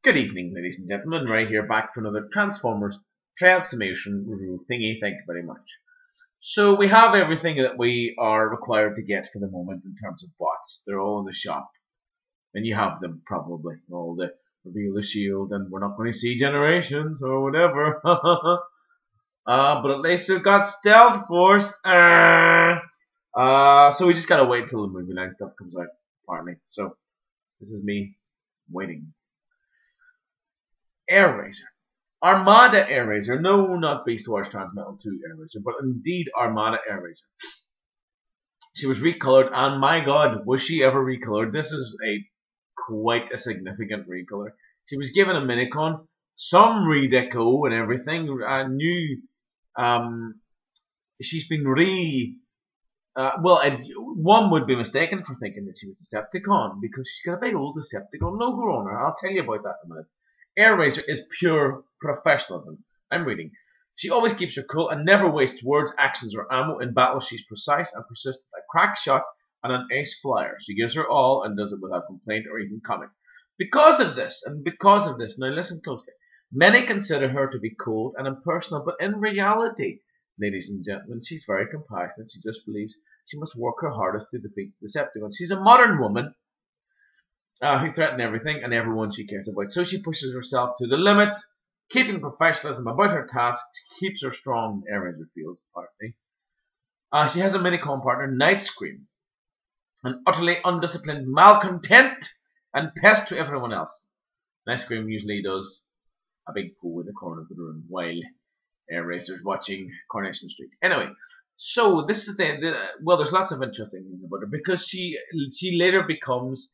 Good evening, ladies and gentlemen. Right here, back for another Transformers transformation review thingy. Thank you very much. So we have everything that we are required to get for the moment in terms of bots. They're all in the shop, and you have them probably. All the reveal the shield, and we're not going to see generations or whatever. But at least we've got Stealth Force. So we just gotta wait till the movie line stuff comes out, apparently. So this is me waiting. Airazor. Armada Airazor. No, not Beast Wars Transmetal 2 Airazor, but indeed Armada Airazor. She was recolored, and my god, was she ever recolored? This is quite a significant recolor. She was given a minicon, some redeco and everything. She's been one would be mistaken for thinking that she was a Decepticon because she's got a big old Decepticon logo on her. I'll tell you about that in a minute. Airazor is pure professionalism. I'm reading. She always keeps her cool and never wastes words, actions, or ammo. In battle, she's precise and persistent, a crack shot and an ace flyer. She gives her all and does it without complaint or even comment. Because of this, now listen closely, many consider her to be cold and impersonal, but in reality, ladies and gentlemen, she's very compassionate. She just believes she must work her hardest to defeat the Decepticons. She's a modern woman who threaten everything and everyone she cares about. So she pushes herself to the limit, keeping professionalism about her tasks, keeps her strong, Airazor feels, partly. She has a minicon partner, Nightscream, an utterly undisciplined malcontent and pest to everyone else. Nightscream usually does a big poo in the corner of the room while Airazor's watching Coronation Street. Anyway, so this is well, there's lots of interesting things about her because she later becomes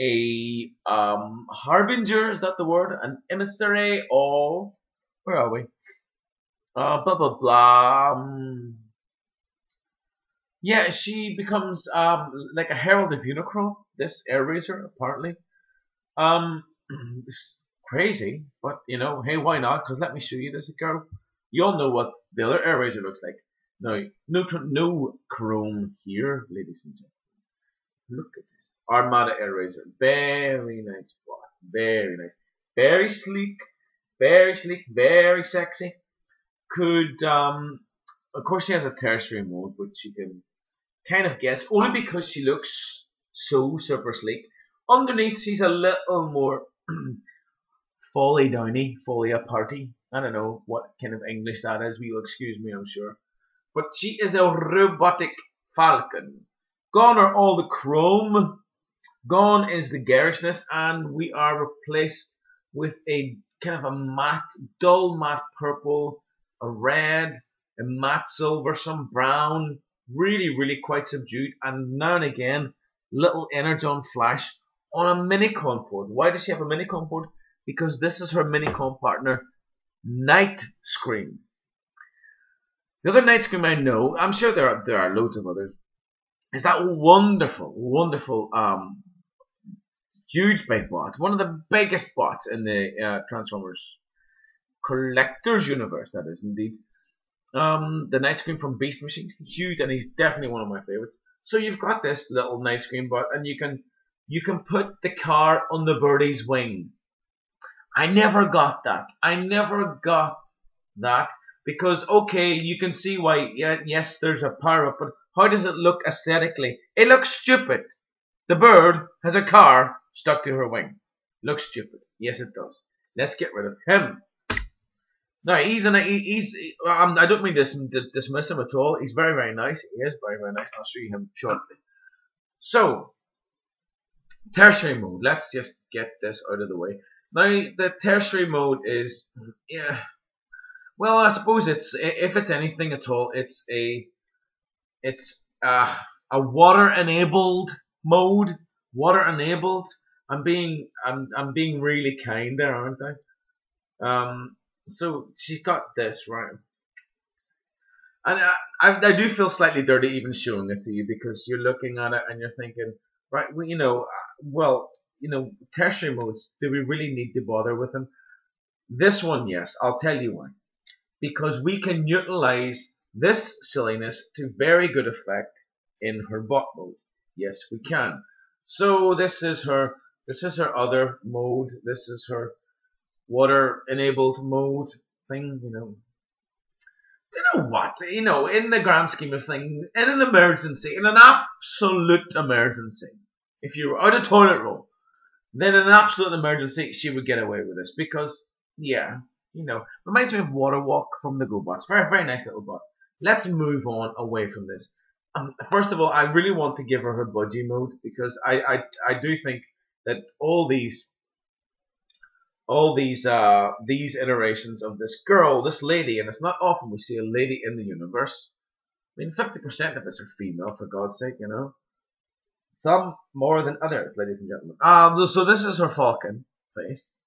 a harbinger, is that the word? An emissary of, where are we? Blah blah blah. Yeah, she becomes like a herald of Unicron. This Airazor, apparently. This is crazy, but you know, hey, why not? Because let me show you this girl. You all know what the other Airazor looks like. Now, no chrome here, ladies and gentlemen. Look at this. Armada Airazor. Very nice bot. Very nice. Very sleek. Very sleek. Very sexy. Of course she has a tertiary mode, which you can kind of guess, only because she looks so super sleek. Underneath, she's a little more folly downy, folly party. I don't know what kind of English that is, but you'll excuse me, I'm sure. But she is a robotic falcon. Gone are all the chrome, gone is the garishness, and we are replaced with a kind of a matte, dull matte purple, a red, a matte silver, some brown, really quite subdued, and now and again, little energon flash on a minicon port. Why does she have a minicon port? Because this is her minicon partner, Nightscream. The other Nightscream I know, I'm sure there are loads of others, is that wonderful, huge big bot, one of the biggest bots in the Transformers Collectors universe. That is indeed. The Nightscream from Beast Machines, huge, and he's definitely one of my favorites. So you've got this little Nightscream bot, and you can put the car on the birdie's wing. I never got that. Because okay, you can see why. Yes, there's a power up, but how does it look aesthetically? It looks stupid. The bird has a car stuck to her wing. Looks stupid. Yes, it does. Let's get rid of him. Now I don't mean to dismiss him at all. He's very nice. He is very nice. I'll show you him shortly. So, tertiary mode. Let's just get this out of the way. Now, the tertiary mode is, yeah. Well, I suppose if it's anything at all, it's a water-enabled mode. Water-enabled. I'm being really kind there, aren't I? So she's got this right, and I do feel slightly dirty even showing it to you because you're looking at it and you're thinking, right, well, tertiary modes. Do we really need to bother with them? This one, yes, I'll tell you why. Because we can utilize this silliness to very good effect in her bot mode. Yes, we can. So this is her other mode. This is her water enabled mode thing, you know. Do you know what? You know, in the grand scheme of things, in an emergency, in an absolute emergency, if you were out of toilet roll, then in an absolute emergency, she would get away with this because, yeah, you know, reminds me of Water Walk from the GoBots. Very, very nice little bot. Let's move on away from this. First of all, I really want to give her budgie mode because I do think that these iterations of this girl, this lady, and it's not often we see a lady in the universe. I mean, 50% of us are female, for God's sake, you know. Some more than others, ladies and gentlemen. So this is her falcon face.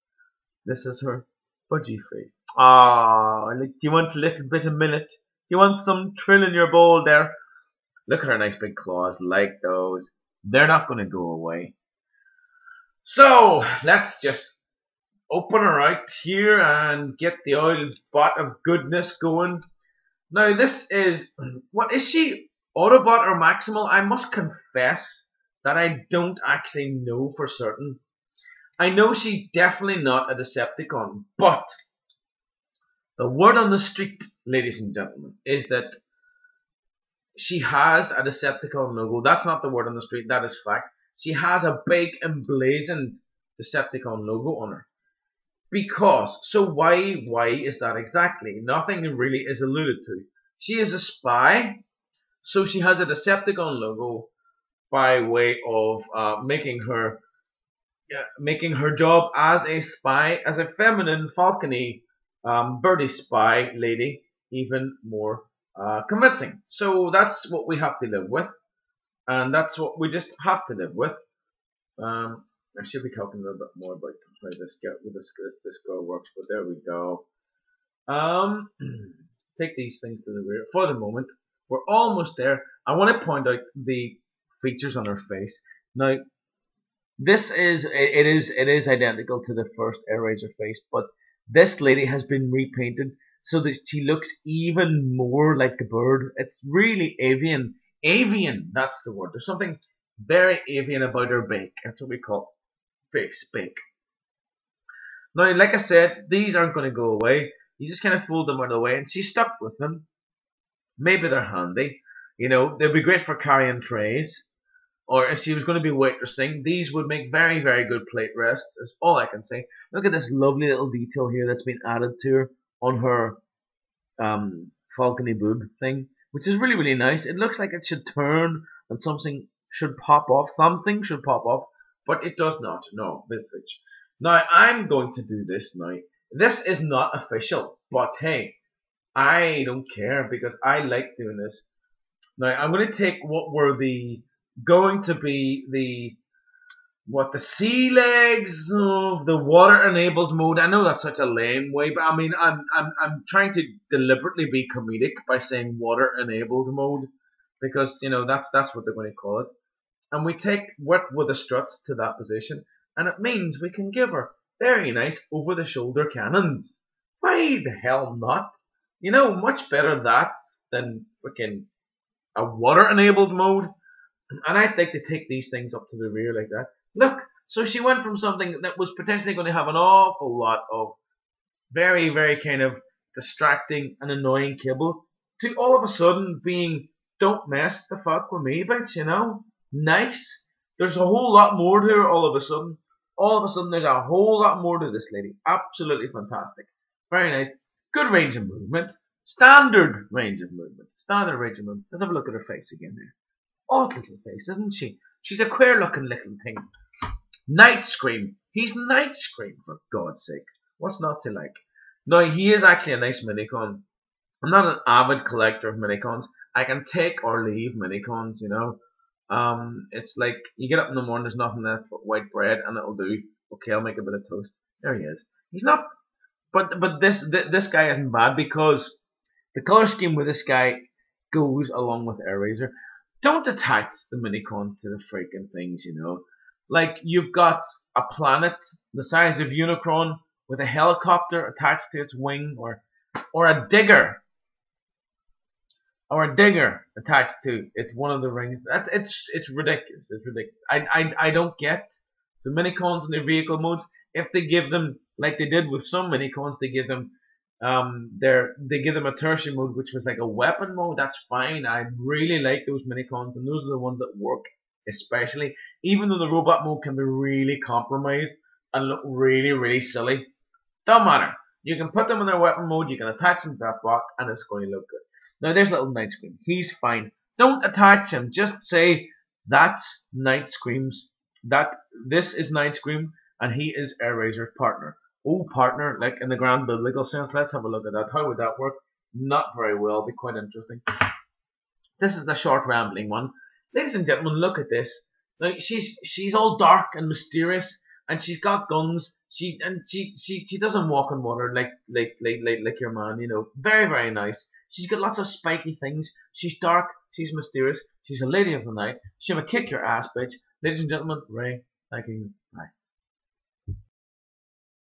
This is her budgie face. Like, do you want a little bit of millet? Do you want some trill in your bowl there? Look at her nice big claws, like those. They're not going to go away. So, let's just open her out here and get the oil bot of goodness going. Now, this is, what is she? Autobot or Maximal? I must confess that I don't actually know for certain. I know she's definitely not a Decepticon, but the word on the street, ladies and gentlemen, is that she has a Decepticon logo. That's not the word on the street, that is fact. She has a big emblazoned Decepticon logo on her. Because, so why is that exactly? Nothing really is alluded to. She is a spy, so she has a Decepticon logo by way of making her job as a spy, as a feminine falcony birdie spy lady, even more convincing. So that's what we have to live with, and that's what we just have to live with. I should be talking a little bit more about how this girl works, but there we go. Take these things to the rear for the moment. We're almost there. I want to point out the features on her face. Now, it is identical to the first Airazor face, but this lady has been repainted so that she looks even more like a bird. It's really avian. Avian, that's the word. There's something very avian about her bake. That's what we call face bake. Now, like I said, these aren't going to go away. You just kind of fold them out of the way, and she's stuck with them. Maybe they're handy. You know, they'd be great for carrying trays. Or if she was going to be waitressing, these would make very, very good plate rests, is all I can say. Look at this lovely little detail here that's been added to her on her falcony boob thing, which is really, really nice. It looks like it should turn and something should pop off. Something should pop off, but it does not. No, this switch. Now, I'm going to do this now. This is not official, but hey, I don't care because I like doing this. Now, I'm going to take what were going to be the sea legs of the water enabled mode. I know that's such a lame way, but I mean I'm trying to deliberately be comedic by saying water enabled mode because you know that's what they're going to call it. And we take what were the struts to that position, and it means we can give her very nice over the shoulder cannons. Why the hell not? You know, much better that than freaking a water enabled mode. And I'd like to take these things up to the rear like that. Look, so she went from something that was potentially going to have an awful lot of very, very kind of distracting and annoying kibble to all of a sudden being, don't mess the fuck with me, bitch, you know? Nice. There's a whole lot more to her all of a sudden. All of a sudden there's a whole lot more to this lady. Absolutely fantastic. Very nice. Good range of movement. Standard range of movement. Standard range of movement. Let's have a look at her face again there. Odd little face, isn't she? She's a queer looking little thing. Night Scream. He's Night Scream, for God's sake. What's not to like? Now, he is actually a nice minicon. I'm not an avid collector of minicons. I can take or leave minicons, you know. It's like, you get up in the morning, there's nothing left but white bread, and it'll do. Okay, I'll make a bit of toast. There he is. He's not, but this guy isn't bad because the color scheme with this guy goes along with Airazor. Don't attach the minicons to the freaking things, you know. Like, you've got a planet the size of Unicron with a helicopter attached to its wing, or a digger. Or a digger attached to one of the rings. It's ridiculous. It's ridiculous. I don't get the minicons and their vehicle modes. If they give them like they did with some minicons. They give them they give them a tertiary mode, which was like a weapon mode. That's fine. I really like those minicons, and those are the ones that work especially. Even though the robot mode can be really compromised and look really really silly, don't matter. You can put them in their weapon mode. You can attach them to that bot, and it's going to look good. Now there's little Night Scream. He's fine. Don't attach him. Just say that's Night Scream's. That this is Night Scream, and he is Airazor's partner. Oh, partner, like in the grand biblical sense. Let's have a look at that. How would that work? Not very well. Be quite interesting. This is the short rambling one. Ladies and gentlemen, look at this. Now she's all dark and mysterious, and she's got guns. She doesn't walk on water like your man, you know. Very very nice. She's got lots of spiky things. She's dark. She's mysterious. She's a lady of the night. She'll kick your ass, bitch. Ladies and gentlemen, Ray, thank you. Bye.